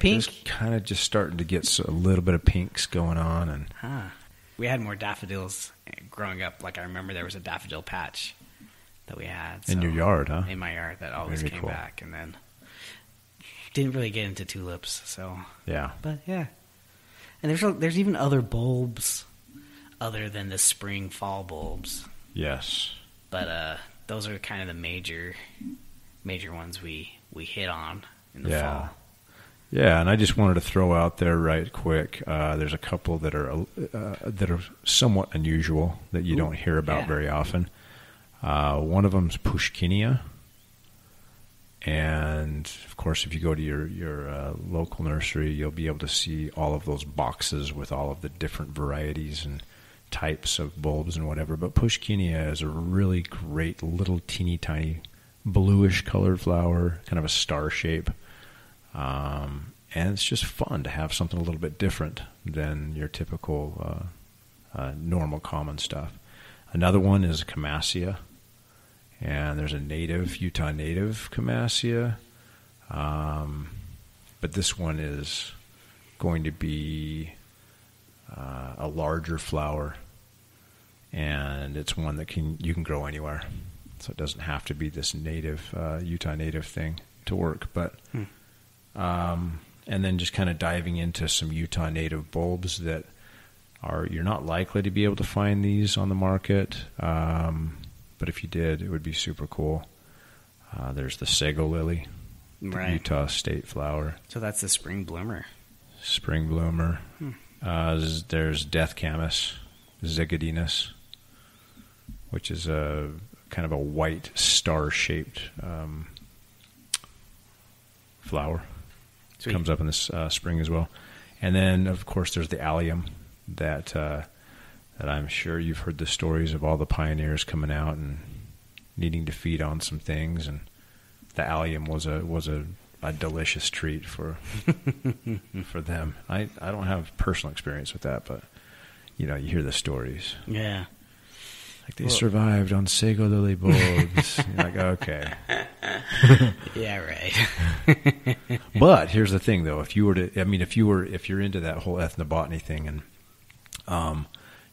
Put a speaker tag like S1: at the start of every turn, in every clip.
S1: Pink?
S2: Just kind of just starting to get a little bit of pinks going on. And
S1: we had more daffodils growing up. Like I remember there was a daffodil patch that we had.
S2: In your yard, huh?
S1: In my yard that always
S2: Very
S1: came
S2: cool.
S1: back. And then didn't really get into tulips. So
S2: Yeah.
S1: But yeah. And there's even other bulbs other than the spring fall bulbs.
S2: Yes.
S1: But those are kind of the major ones we hit on in the fall.
S2: Yeah, and I just wanted to throw out there right quick. There's a couple that are somewhat unusual that you don't hear about very often. One of them's Pushkinia, and of course, if you go to your local nursery, you'll be able to see all of those boxes with all of the different varieties and types of bulbs and whatever. But Pushkinia is a really great little teeny tiny bluish colored flower, kind of a star shape. And it's just fun to have something a little bit different than your typical normal common stuff. Another one is Camassia, and there's a Utah native Camassia. But this one is going to be a larger flower, and it's one that you can grow anywhere. So it doesn't have to be this Utah native thing to work. But and then just kind of diving into some Utah native bulbs that you're not likely to be able to find these on the market. But if you did, it would be super cool. There's the sago lily, the Utah state flower.
S1: So that's the spring bloomer.
S2: Spring bloomer. There's death camas, zigodinus, which is a kind of a white star-shaped flower. It comes up in this spring as well. And then, of course, there's the allium that I'm sure you've heard the stories of all the pioneers coming out and needing to feed on some things. And the allium was a delicious treat for them. I don't have personal experience with that, but you hear the stories.
S1: Yeah.
S2: Like they survived on sago lily bulbs. You're like, okay.
S1: Yeah, right.
S2: But here's the thing, though. If you're into that whole ethnobotany thing, and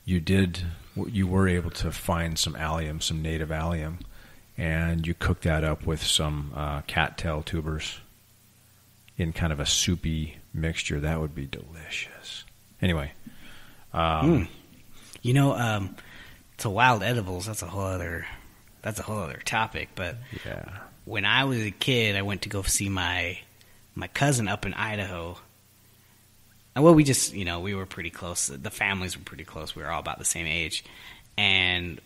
S2: you were able to find some allium, some native allium, and you cook that up with some cattail tubers in kind of a soupy mixture, that would be delicious. Anyway,
S1: to wild edibles, that's a whole other topic. But when I was a kid, I went to go see my cousin up in Idaho. And well, we just we were pretty close. The families were pretty close. We were all about the same age, and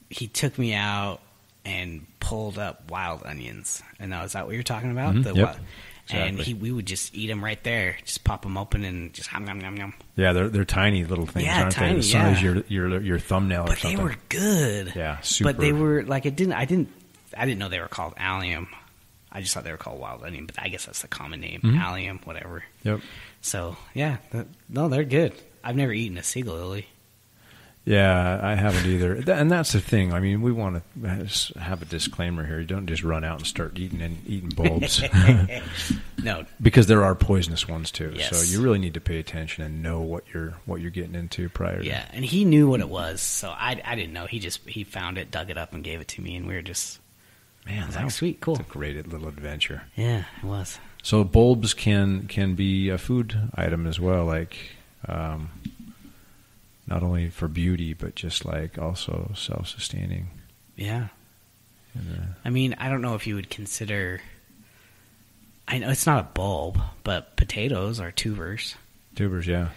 S1: he took me out and pulled up wild onions. And now, is that what you're talking about?
S2: Mm-hmm. Yep. Exactly.
S1: And we would just eat them right there, just pop them open and just hum yum yum yum.
S2: Yeah, they're tiny little things, aren't
S1: tiny,
S2: they? The size of your thumbnail or something.
S1: But they were good.
S2: Yeah, super.
S1: But they were like I didn't know they were called allium. I just thought they were called wild onion, but I guess that's the common name, allium, whatever.
S2: Yep.
S1: So yeah, they're good. I've never eaten a sago lily.
S2: Yeah, I haven't either. And that's the thing. I mean, we want to have a disclaimer here. You don't just run out and start eating bulbs.
S1: No.
S2: Because there are poisonous ones too.
S1: Yes.
S2: So you really need to pay attention and know what you're getting into prior to.
S1: Yeah, and he knew what it was, so I didn't know. He found it, dug it up, and gave it to me, and we were just...
S2: Man,
S1: that's like, sweet, cool.
S2: It's a great little adventure.
S1: Yeah, it was.
S2: So bulbs can be a food item as well, like... not only for beauty, but just like also self-sustaining.
S1: Yeah. I mean, I don't know if you would consider... I know it's not a bulb, but potatoes are tubers.
S2: Tubers, yeah.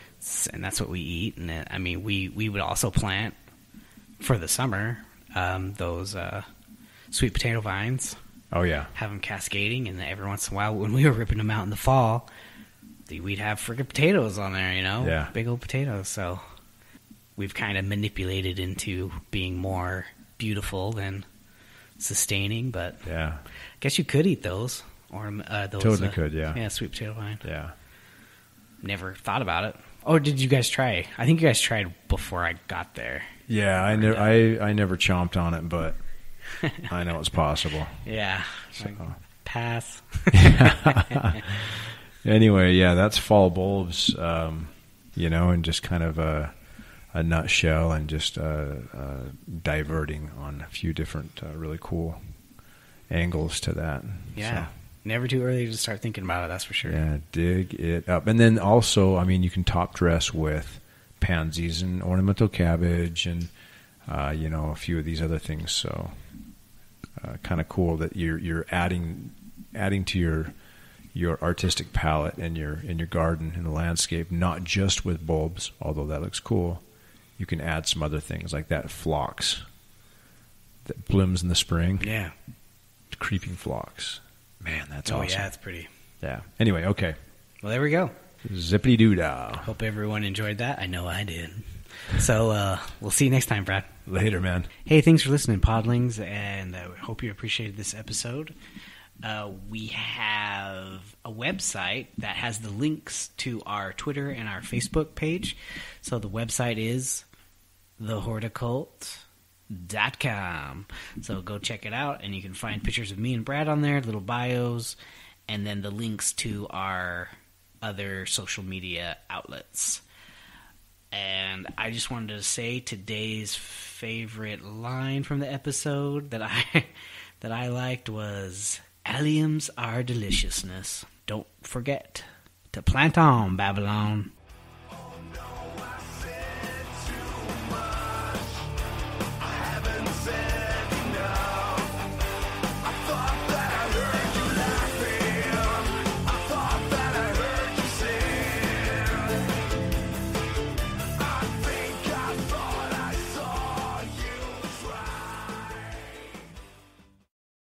S1: And that's what we eat. And I mean, we would also plant for the summer those sweet potato vines.
S2: Oh, yeah.
S1: Have them cascading, and every once in a while, when we were ripping them out in the fall, we'd have friggin' potatoes on there,
S2: Yeah.
S1: Big old potatoes, so... We've kind of manipulated into being more beautiful than sustaining, but
S2: yeah,
S1: I guess you could eat those. Or those
S2: totally could, yeah.
S1: Yeah, sweet potato vine.
S2: Yeah.
S1: Never thought about it. Or did you guys try? I think you guys tried before I got there.
S2: Yeah, I never chomped on it, but I know it's possible.
S1: Yeah.
S2: So.
S1: Pass.
S2: Anyway, yeah, that's fall bulbs, and just kind of a nutshell, and just diverting on a few different really cool angles to that.
S1: Yeah.
S2: So,
S1: never too early to start thinking about it, that's for sure.
S2: yeah, dig it up. And then also, I mean, you can top dress with pansies and ornamental cabbage and, a few of these other things. So kind of cool that you're adding to your artistic palette in your garden, in the landscape, not just with bulbs, although that looks cool. You can add some other things like that phlox that blooms in the spring.
S1: Yeah.
S2: Creeping phlox. Man, that's awesome.
S1: Oh, yeah, it's pretty.
S2: Yeah. Anyway, okay.
S1: Well, there we go.
S2: Zippity-doo-dah.
S1: Hope everyone enjoyed that. I know I did. So we'll see you next time, Brad.
S2: Later, man.
S1: Hey, thanks for listening, Podlings, and I hope you appreciated this episode. We have a website that has the links to our Twitter and our Facebook page. So the website is thehorticult.com. So go check it out, and you can find pictures of me and Brad on there, little bios, and then the links to our other social media outlets. And I just wanted to say today's favorite line from the episode that I liked was, "Alliums are deliciousness. Don't forget to plant on, Babylon."